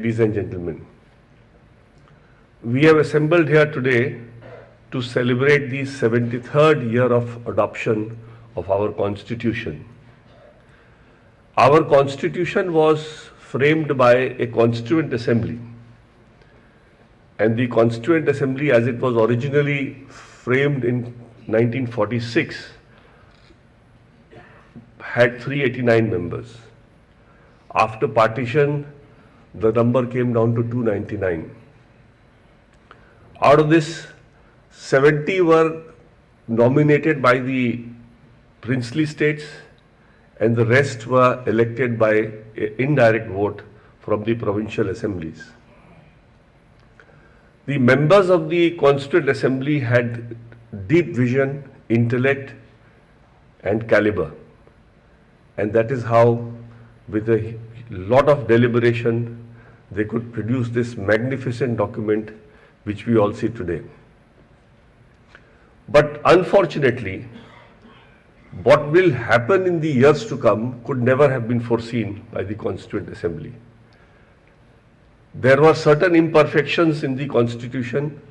Ladies and gentlemen, we have assembled here today to celebrate the 73rd year of adoption of our Constitution. Our Constitution was framed by a Constituent Assembly, and the Constituent Assembly, as it was originally framed in 1946, had 389 members. After partition, the number came down to 299. Out of this, 70 were nominated by the princely states, and the rest were elected by an indirect vote from the provincial assemblies. The members of the Constituent Assembly had deep vision, intellect, and caliber, and that is how, with a lot of deliberation, they could produce this magnificent document which we all see today. But unfortunately, what will happen in the years to come could never have been foreseen by the Constituent Assembly. There were certain imperfections in the Constitution.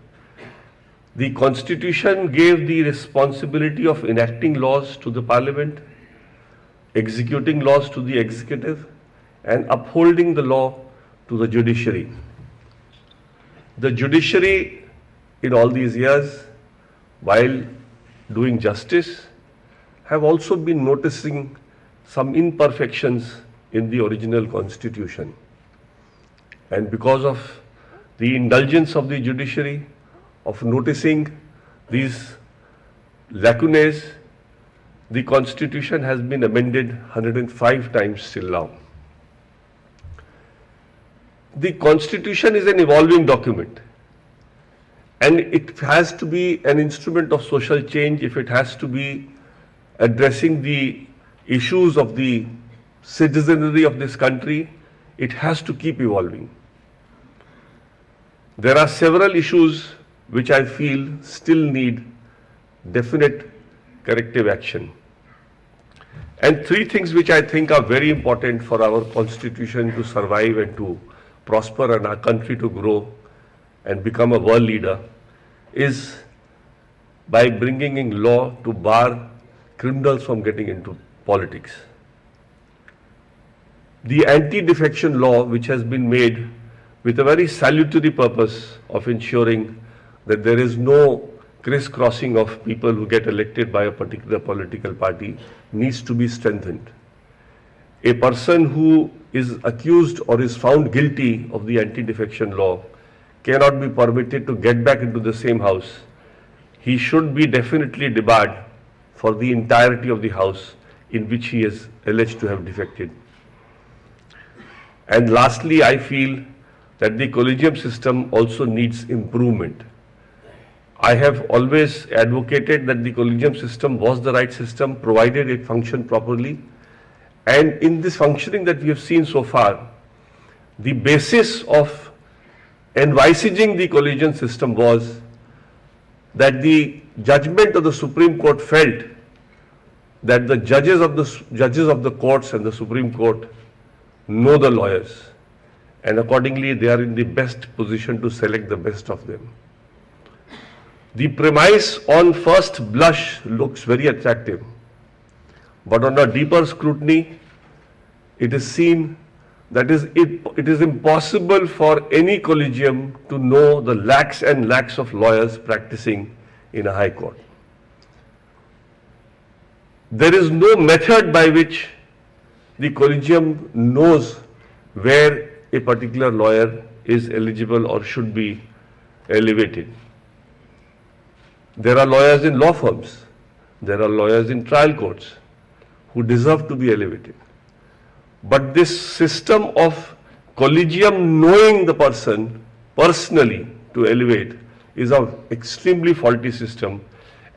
The Constitution gave the responsibility of enacting laws to the Parliament, executing laws to the executive, and upholding the law to the judiciary. The judiciary in all these years, while doing justice, have also been noticing some imperfections in the original Constitution. And because of the indulgence of the judiciary, of noticing these lacunae, the Constitution has been amended 105 times till now. The Constitution is an evolving document, and it has to be an instrument of social change if it has to be addressing the issues of the citizenry of this country. It has to keep evolving. There are several issues which I feel still need definite corrective action. And three things which I think are very important for our Constitution to survive and to prosper and our country to grow and become a world leader is by bringing in law to bar criminals from getting into politics. The anti-defection law, which has been made with a very salutary purpose of ensuring that there is no crisscrossing of people who get elected by a particular political party, needs to be strengthened. A person who is accused or is found guilty of the anti-defection law cannot be permitted to get back into the same house. He should be definitely debarred for the entirety of the house in which he is alleged to have defected. And lastly, I feel that the collegium system also needs improvement. I have always advocated that the collegium system was the right system, provided it functioned properly. And in this functioning that we have seen so far, the basis of envisaging the collegium system was that the judgment of the Supreme Court felt that the judges of the courts and the Supreme Court know the lawyers, and accordingly they are in the best position to select the best of them. The premise on first blush looks very attractive, but on a deeper scrutiny, it is seen that it is impossible for any collegium to know the lakhs and lakhs of lawyers practicing in a high court. There is no method by which the collegium knows where a particular lawyer is eligible or should be elevated. There are lawyers in law firms, there are lawyers in trial courts who deserve to be elevated. But this system of collegium knowing the person personally to elevate is an extremely faulty system,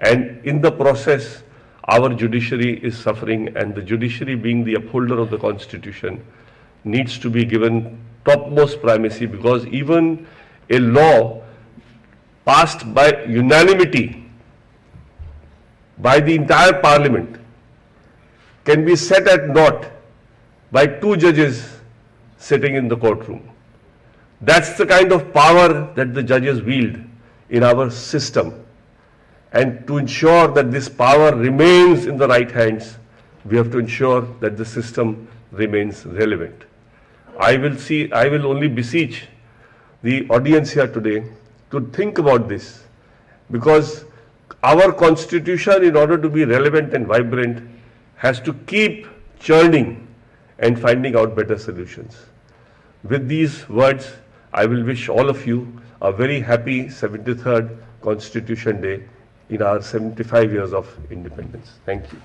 and in the process our judiciary is suffering, and the judiciary, being the upholder of the Constitution, needs to be given topmost primacy, because even a law passed by unanimity by the entire Parliament can be set at naught by two judges sitting in the courtroom. That's the kind of power that the judges wield in our system. And to ensure that this power remains in the right hands, we have to ensure that the system remains relevant. I will only beseech the audience here today to think about this, because our constitution, in order to be relevant and vibrant, has to keep churning and finding out better solutions. With these words, I will wish all of you a very happy 73rd Constitution Day in our 75 years of independence. Thank you.